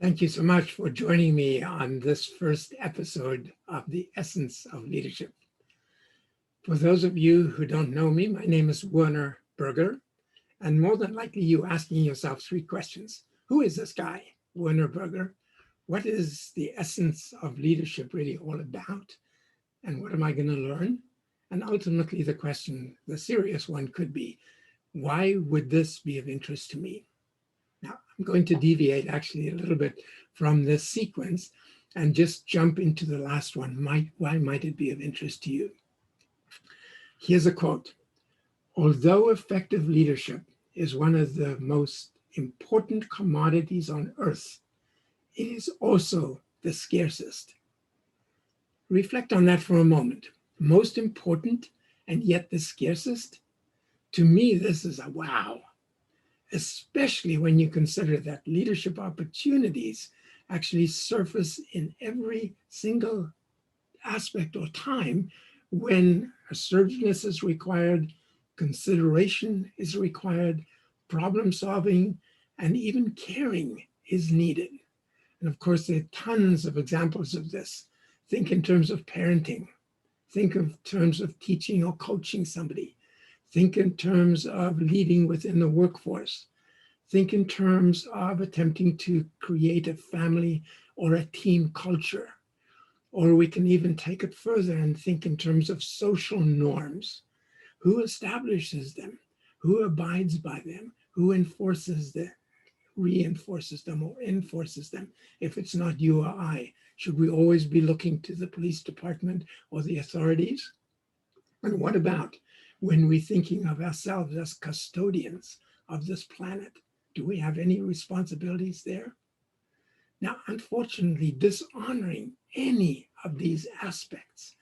Thank you so much for joining me on this first episode of The Essence of Leadership. For those of you who don't know me, my name is Werner Berger, and more than likely you asking yourself three questions. Who is this guy, Werner Berger? What is the essence of leadership really all about? And what am I going to learn? And ultimately the question, the serious one could be, why would this be of interest to me? Now, I'm going to deviate actually a little bit from this sequence and just jump into the last one. Why might it be of interest to you? Here's a quote. Although effective leadership is one of the most important commodities on earth, it is also the scarcest. Reflect on that for a moment. Most important and yet the scarcest? To me, this is a wow. Especially when you consider that leadership opportunities actually surface in every single aspect or time when assertiveness is required, consideration is required, problem solving, and even caring is needed. And of course, there are tons of examples of this. Think in terms of parenting. Think in terms of teaching or coaching somebody. Think in terms of leading within the workforce. Think in terms of attempting to create a family or a team culture. Or we can even take it further and think in terms of social norms. Who establishes them? Who abides by them? Who enforces them? Reinforces them or enforces them? If it's not you or I, should we always be looking to the police department or the authorities? And what about when we're thinking of ourselves as custodians of this planet? Do we have any responsibilities there? Now, unfortunately, dishonoring any of these aspects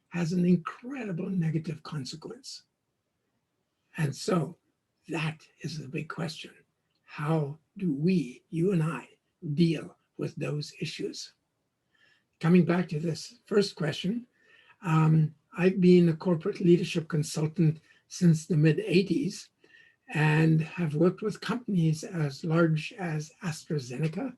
has an incredible negative consequence. And so that is the big question. How do we, you and I, deal with those issues? Coming back to this first question, I've been a corporate leadership consultant since the mid-'80s and have worked with companies as large as AstraZeneca,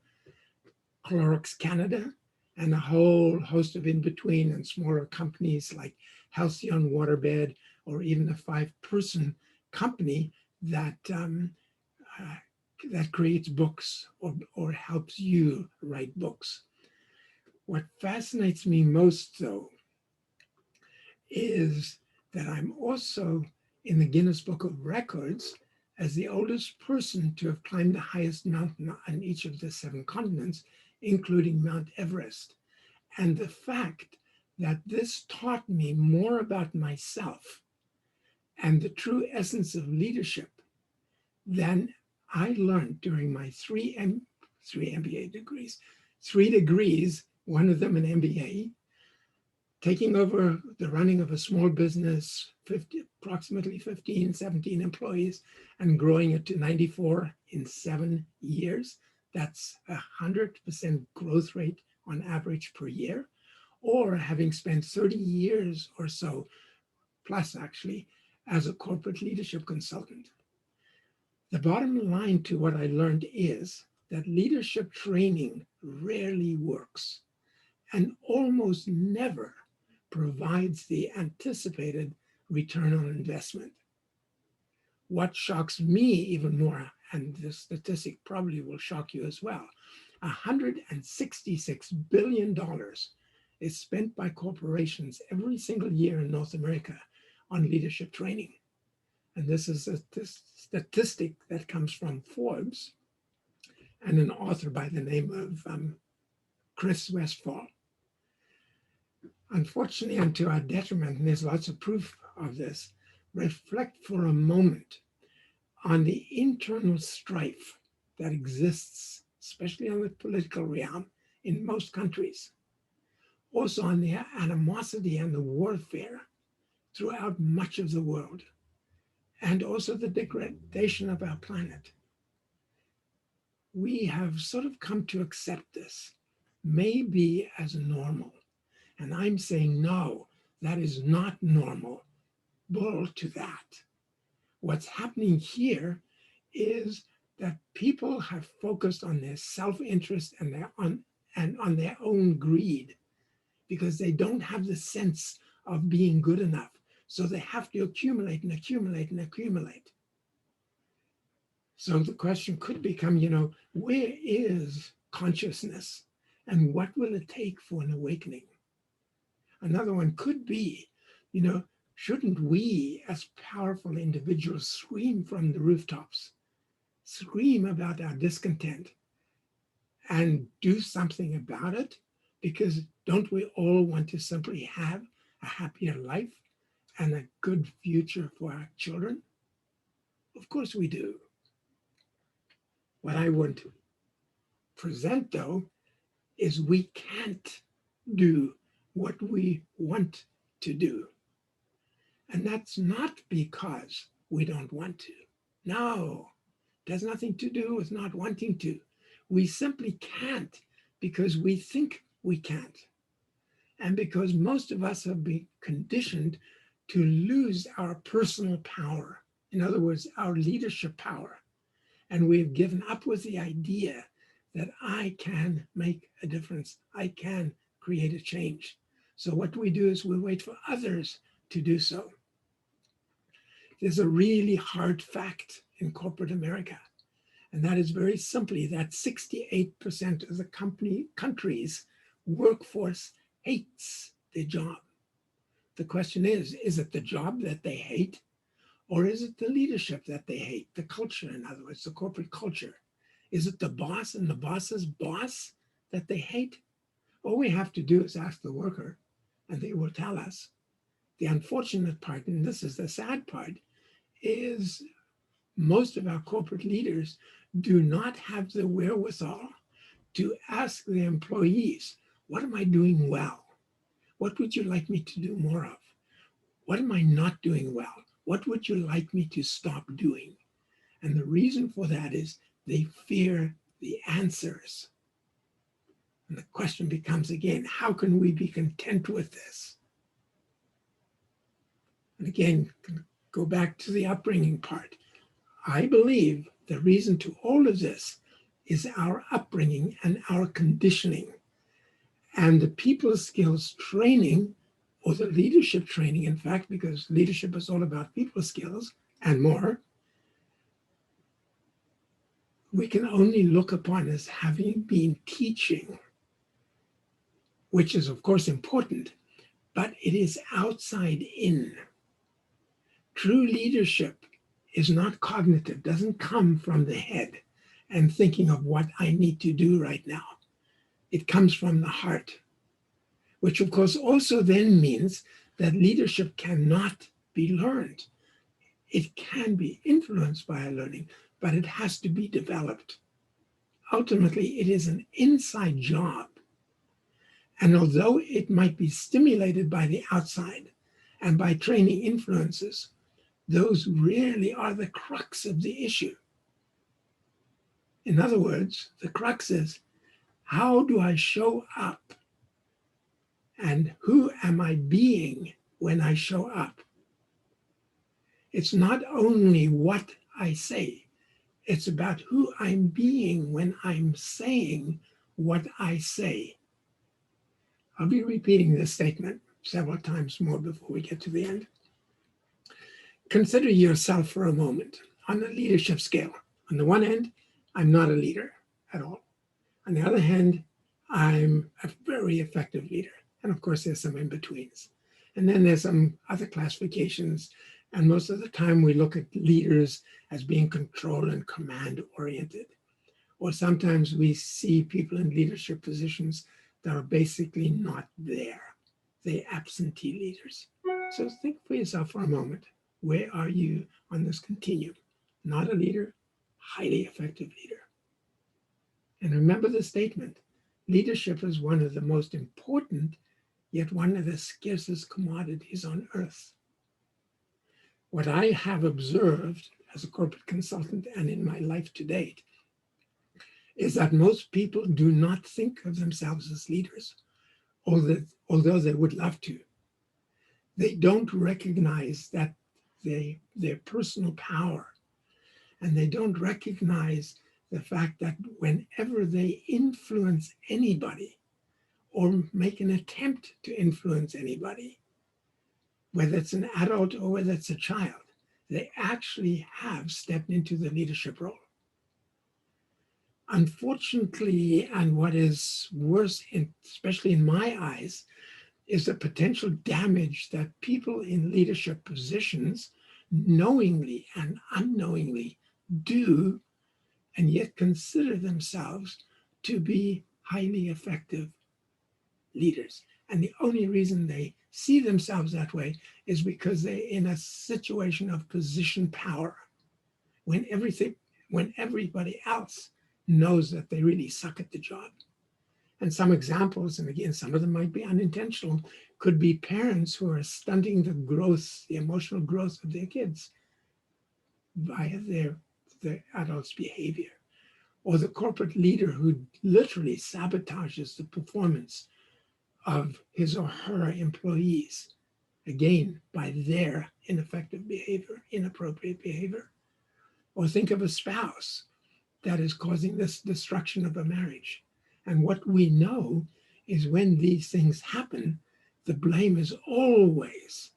Clorox Canada, and a whole host of in-between and smaller companies like Halcyon Waterbed, or even a 5-person company that that creates books or helps you write books. What fascinates me most, though, is that I'm also in the Guinness Book of Records as the oldest person to have climbed the highest mountain on each of the 7 continents, including Mount Everest. And the fact that this taught me more about myself and the true essence of leadership than I learned during my 3 MBA degrees, 3 degrees, one of them an MBA, taking over the running of a small business, approximately 15, 17 employees, and growing it to 94 in 7 years. That's 100% growth rate on average per year. Or having spent 30 years or so, plus actually, as a corporate leadership consultant. The bottom line to what I learned is that leadership training rarely works and almost never provides the anticipated return on investment. What shocks me even more, and this statistic probably will shock you as well, $166 billion is spent by corporations every single year in North America on leadership training. And this is a statistic that comes from Forbes and an author by the name of Chris Westfall. Unfortunately, and to our detriment, and there's lots of proof of this, reflect for a moment on the internal strife that exists, especially on the political realm, in most countries. Also on the animosity and the warfare throughout much of the world, and also the degradation of our planet. We have sort of come to accept this, maybe as normal. And I'm saying, no, that is not normal. Bull to that. What's happening here is that people have focused on their self-interest and on their own greed because they don't have the sense of being good enough. So they have to accumulate and accumulate and accumulate. So the question could become, where is consciousness and what will it take for an awakening? Another one could be, shouldn't we as powerful individuals scream from the rooftops, scream about our discontent and do something about it? Because don't we all want to simply have a happier life and a good future for our children? Of course we do. What I want to present, though, is we can't do what we want to do. And that's not because we don't want to. No, it has nothing to do with not wanting to. We simply can't because we think we can't. And because most of us have been conditioned to lose our personal power. In other words, our leadership power. And we've given up with the idea that I can make a difference. I can create a change. So what we do is we wait for others to do so. There's a really hard fact in corporate America, and that is very simply that 68% of the country's workforce hates their job. The question is it the job that they hate? Or is it the leadership that they hate, the culture, in other words, the corporate culture? Is it the boss and the boss's boss that they hate? All we have to do is ask the worker, and they will tell us. The unfortunate part, and this is the sad part, is most of our corporate leaders do not have the wherewithal to ask the employees, what am I doing well? What would you like me to do more of? What am I not doing well? What would you like me to stop doing? And the reason for that is they fear the answers. And the question becomes again, how can we be content with this? And again, go back to the upbringing part. I believe the reason to all of this is our upbringing and our conditioning. And the people skills training, or the leadership training, in fact, because leadership is all about people skills and more, we can only look upon as having been teaching, which is of course important, but it is outside in. True leadership is not cognitive, doesn't come from the head and thinking of what I need to do right now. It comes from the heart, which of course also then means that leadership cannot be learned. It can be influenced by our learning, but it has to be developed. Ultimately, it is an inside job. And although it might be stimulated by the outside and by training influences, those really are the crux of the issue. In other words, the crux is, how do I show up? And who am I being when I show up? It's not only what I say, it's about who I'm being when I'm saying what I say. I'll be repeating this statement several times more before we get to the end. Consider yourself for a moment on a leadership scale. On the one hand, I'm not a leader at all. On the other hand, I'm a very effective leader. And of course, there's some in-betweens. And then there's some other classifications. And most of the time we look at leaders as being control and command oriented. Or sometimes we see people in leadership positions that are basically not there. They're absentee leaders. So think for yourself for a moment. Where are you on this continuum? Not a leader, highly effective leader. And remember the statement, leadership is one of the most important, yet one of the scarcest commodities on earth. What I have observed as a corporate consultant and in my life to date is that most people do not think of themselves as leaders, although they would love to. They don't recognize that their personal power and they don't recognize the fact that whenever they influence anybody or make an attempt to influence anybody, whether it's an adult or whether it's a child, they actually have stepped into the leadership role. Unfortunately, and what is worse, especially in my eyes, is the potential damage that people in leadership positions knowingly and unknowingly do, and yet consider themselves to be highly effective leaders. And the only reason they see themselves that way is because they're in a situation of position power when everybody else knows that they really suck at the job. And some examples, and again, some of them might be unintentional, could be parents who are stunting the growth, the emotional growth of their kids via their adults' behavior, or the corporate leader who literally sabotages the performance of his or her employees, again, by their ineffective behavior, inappropriate behavior. Or think of a spouse that is causing this destruction of a marriage. And what we know is when these things happen, the blame is always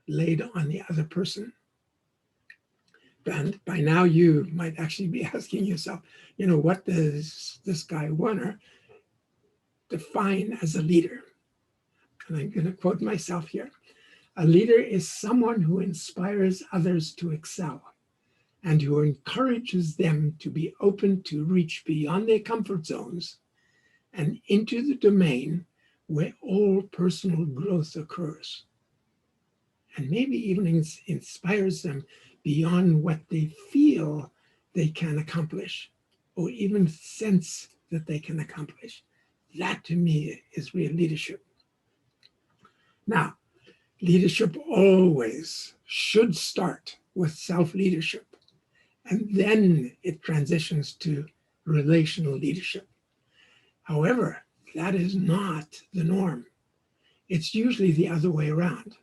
laid on the other person. And by now you might actually be asking yourself, what does this guy Werner define as a leader? And I'm going to quote myself here. A leader is someone who inspires others to excel and who encourages them to be open to reach beyond their comfort zones and into the domain where all personal growth occurs. And maybe even inspires them beyond what they feel they can accomplish or even sense that they can accomplish. That to me is real leadership. Now, leadership always should start with self-leadership, and then it transitions to relational leadership. However, that is not the norm. It's usually the other way around.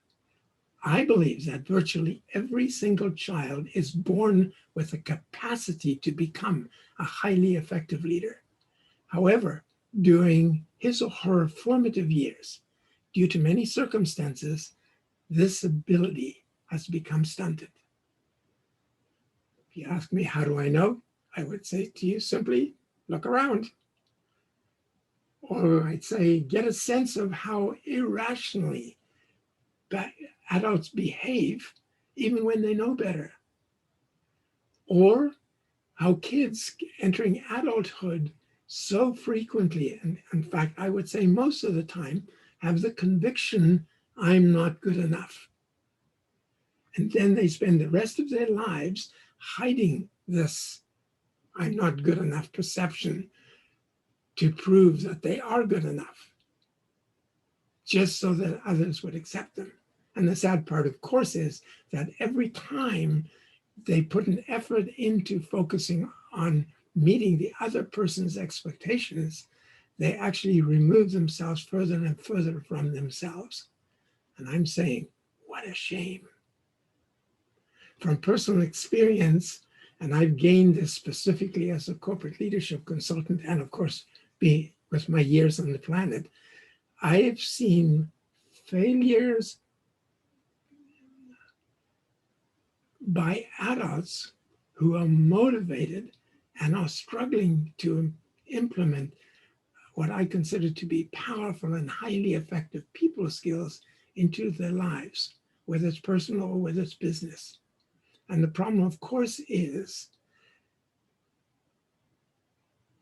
I believe that virtually every single child is born with a capacity to become a highly effective leader. However, during his or her formative years, due to many circumstances, this ability has become stunted. If you ask me, how do I know? I would say to you simply, look around. Or I'd say, get a sense of how irrationally adults behave even when they know better. Or how kids entering adulthood so frequently, and in fact, I would say most of the time, have the conviction, I'm not good enough. And then they spend the rest of their lives hiding this I'm not good enough perception to prove that they are good enough, just so that others would accept them. And the sad part, of course, is that every time they put an effort into focusing on meeting the other person's expectations, they actually remove themselves further and further from themselves. And I'm saying, what a shame. From personal experience, and I've gained this specifically as a corporate leadership consultant, and of course, with my years on the planet, I have seen failures by adults who are motivated and are struggling to implement what I consider to be powerful and highly effective people skills into their lives, whether it's personal or whether it's business. And the problem, of course, is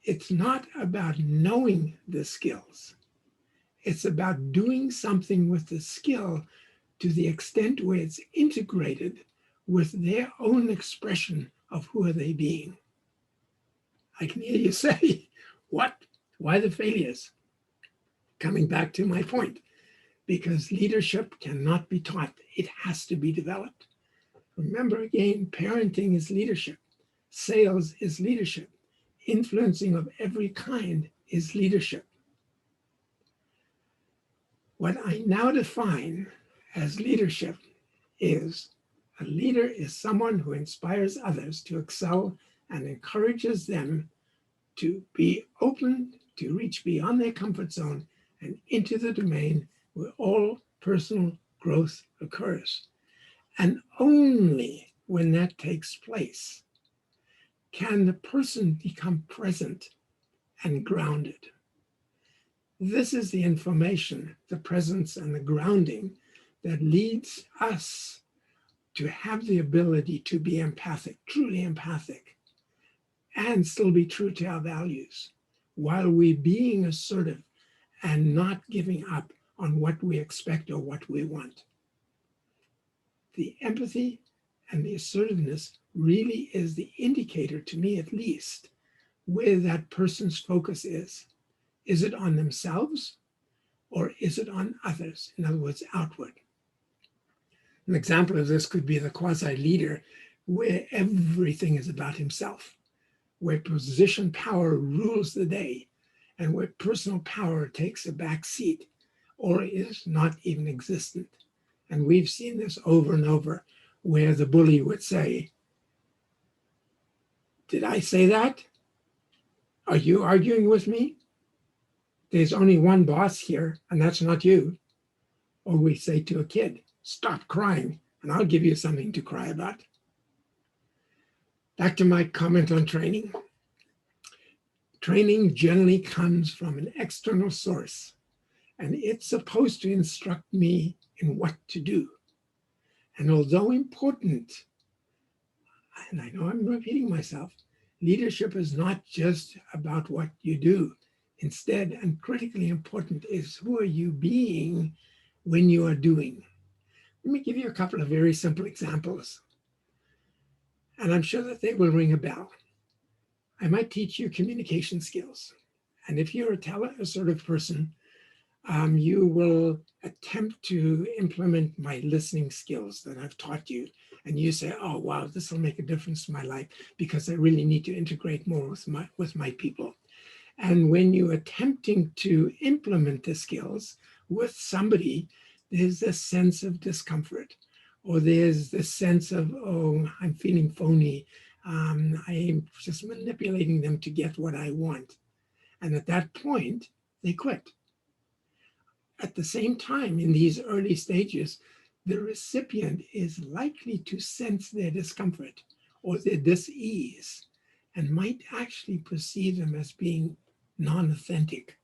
it's not about knowing the skills. It's about doing something with the skill to the extent where it's integrated with their own expression of who are they being. I can hear you say, what? Why the failures? Coming back to my point, because leadership cannot be taught. It has to be developed. Remember again, parenting is leadership. Sales is leadership. Influencing of every kind is leadership. What I now define as leadership is A leader is someone who inspires others to excel and encourages them to be open to reach beyond their comfort zone and into the domain where all personal growth occurs. And only when that takes place can the person become present and grounded. This is the information, the presence, and the grounding that leads us to have the ability to be empathic, truly empathic, and still be true to our values, while we being assertive and not giving up on what we expect or what we want. The empathy and the assertiveness really is the indicator, to me at least, where that person's focus is. Is it on themselves or is it on others? In other words, outward. An example of this could be the quasi-leader, where everything is about himself, where position power rules the day, and where personal power takes a back seat or is not even existent. And we've seen this over and over, where the bully would say, "Did I say that? Are you arguing with me? There's only one boss here, and that's not you." Or we say to a kid, "Stop crying, and I'll give you something to cry about." Back to my comment on training. Training generally comes from an external source, and it's supposed to instruct me in what to do. And although important, and I know I'm repeating myself, leadership is not just about what you do. Instead, and critically important, is who are you being when you are doing. Let me give you a couple of very simple examples, and I'm sure that they will ring a bell. I might teach you communication skills. And if you're a assertive person, you will attempt to implement my listening skills that I've taught you. And you say, "Oh, wow, this will make a difference to my life because I really need to integrate more with my people." And when you're attempting to implement the skills with somebody, there's this sense of discomfort, or there's this sense of, "Oh, I'm feeling phony. I'm just manipulating them to get what I want." And at that point, they quit. At the same time, in these early stages, the recipient is likely to sense their discomfort or their dis-ease and might actually perceive them as being non-authentic.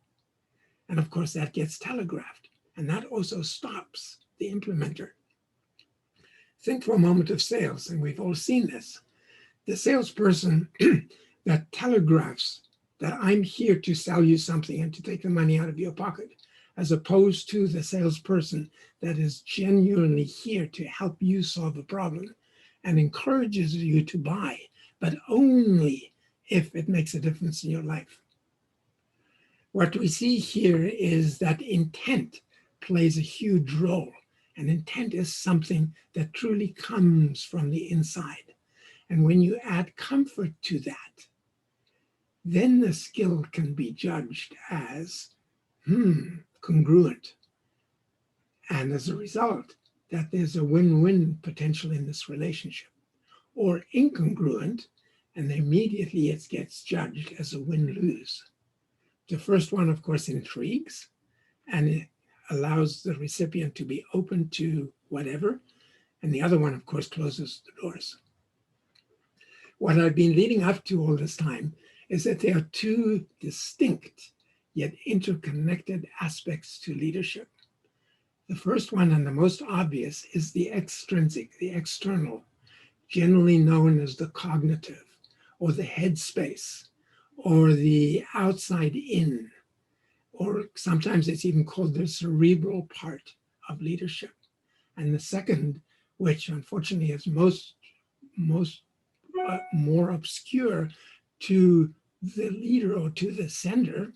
And of course, that gets telegraphed, and that also stops the implementer. Think for a moment of sales, and we've all seen this. The salesperson that telegraphs that I'm here to sell you something and to take the money out of your pocket, as opposed to the salesperson that is genuinely here to help you solve a problem and encourages you to buy, but only if it makes a difference in your life. What we see here is that intent plays a huge role, and intent is something that truly comes from the inside. And when you add comfort to that, then the skill can be judged as congruent. And as a result, that there's a win-win potential in this relationship. Or incongruent, and immediately it gets judged as a win-lose. The first one, of course, intrigues, and it allows the recipient to be open to whatever. And the other one, of course, closes the doors. What I've been leading up to all this time is that there are two distinct yet interconnected aspects to leadership. The first one, and the most obvious, is the extrinsic, the external, generally known as the cognitive, or the headspace, or the outside in, or sometimes it's even called the cerebral part of leadership. And the second, which unfortunately is more obscure to the leader or to the sender,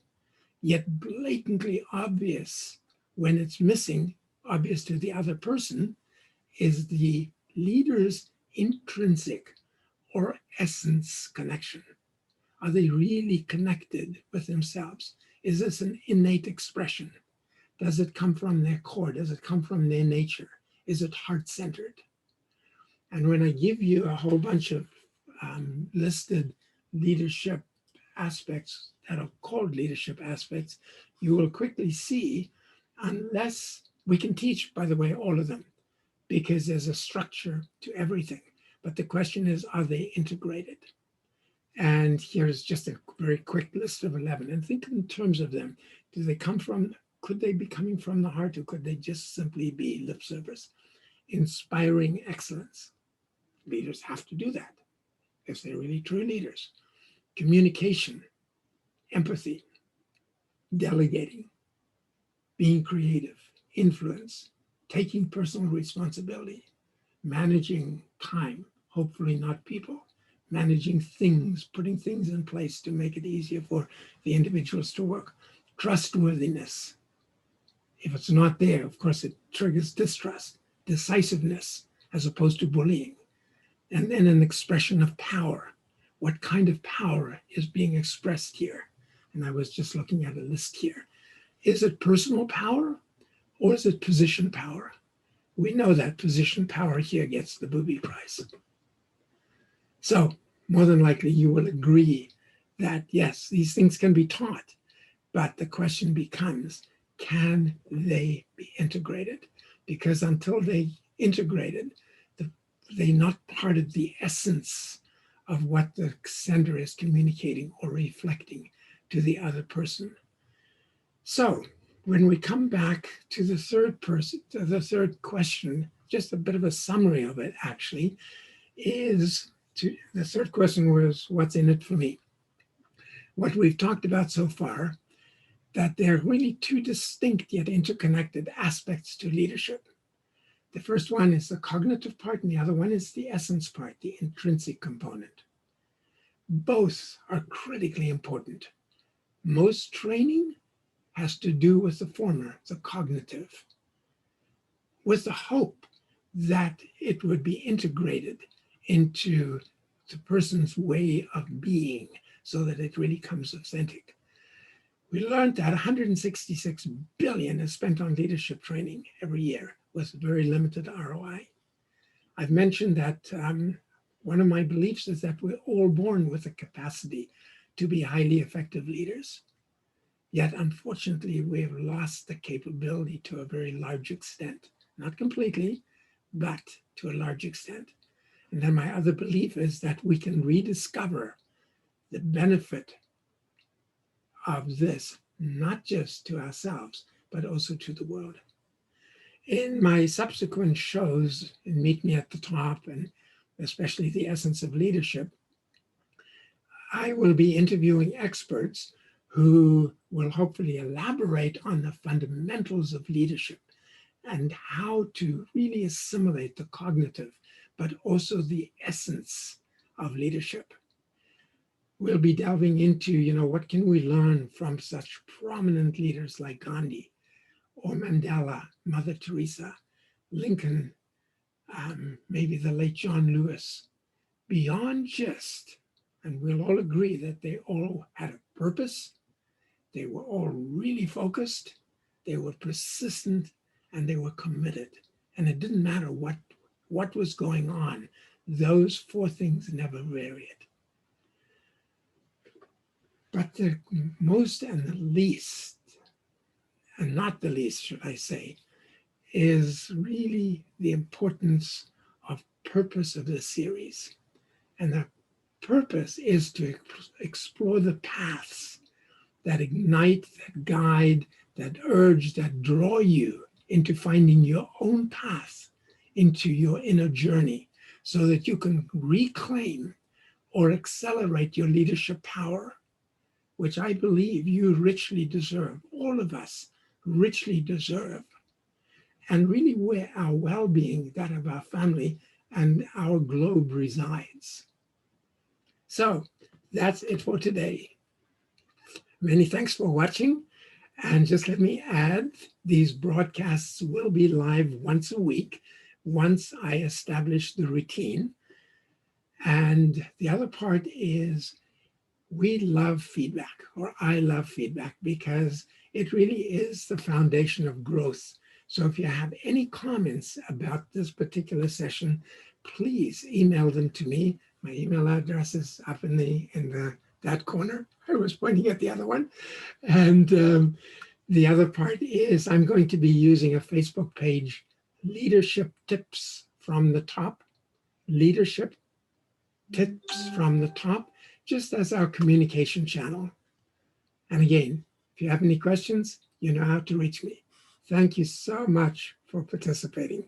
yet blatantly obvious when it's missing, obvious to the other person, is the leader's intrinsic or essence connection. Are they really connected with themselves? Is this an innate expression? Does it come from their core? Does it come from their nature? Is it heart-centered? And when I give you a whole bunch of listed leadership aspects that are called leadership aspects, you will quickly see, unless we can teach, by the way, all of them, because there's a structure to everything. But the question is, are they integrated? And here's just a very quick list of 11. And think in terms of them. Do they come from, could they be coming from the heart, or could they just simply be lip service? Inspiring excellence. Leaders have to do that if they're really true leaders. Communication, empathy, delegating, being creative, influence, taking personal responsibility, managing time, hopefully not people, managing things, putting things in place to make it easier for the individuals to work, trustworthiness. If it's not there, of course, it triggers distrust, decisiveness, as opposed to bullying. And then an expression of power. What kind of power is being expressed here? And I was just looking at a list here. Is it personal power or is it position power? We know that position power here gets the booby prize. So more than likely you will agree that yes, these things can be taught, but the question becomes, can they be integrated? Because until they integrated, they're not part of the essence of what the sender is communicating or reflecting to the other person. So when we come back to the third question, just a bit of a summary of it actually, the third question was, what's in it for me? What we've talked about so far, that there are really two distinct yet interconnected aspects to leadership. The first one is the cognitive part, and the other one is the essence part, the intrinsic component. Both are critically important. Most training has to do with the former, the cognitive, with the hope that it would be integrated into the person's way of being so that it really comes authentic. We learned that 166 billion is spent on leadership training every year with very limited ROI. I've mentioned that one of my beliefs is that we're all born with a capacity to be highly effective leaders. Yet, unfortunately, we have lost the capability to a very large extent. Not completely, but to a large extent. And then my other belief is that we can rediscover the benefit of this, not just to ourselves, but also to the world. In my subsequent shows, in Meet Me at the Top, and especially The Essence of Leadership, I will be interviewing experts who will hopefully elaborate on the fundamentals of leadership and how to really assimilate the cognitive, but also the essence of leadership. We'll be delving into, what can we learn from such prominent leaders like Gandhi or Mandela, Mother Teresa, Lincoln, maybe the late John Lewis, beyond just, and we'll all agree that they all had a purpose, they were all really focused, they were persistent, and they were committed. And it didn't matter what was going on. Those four things never varied. But the most and the least, and not the least, should I say, is really the importance of purpose of this series. And the purpose is to explore the paths that ignite, that guide, that urge, that draw you into finding your own path into your inner journey so that you can reclaim or accelerate your leadership power, which I believe you richly deserve, all of us richly deserve, and really where our well-being, that of our family and our globe resides. So that's it for today. Many thanks for watching. And just let me add, these broadcasts will be live once a week, once I establish the routine. And the other part is we love feedback, or I love feedback, because it really is the foundation of growth. So if you have any comments about this particular session, please email them to me. My email address is up in that corner. I was pointing at the other one. And the other part is I'm going to be using a Facebook page, Leadership Tips from the Top. Leadership Tips from the Top, just as our communication channel. And again, if you have any questions, you know how to reach me. Thank you so much for participating.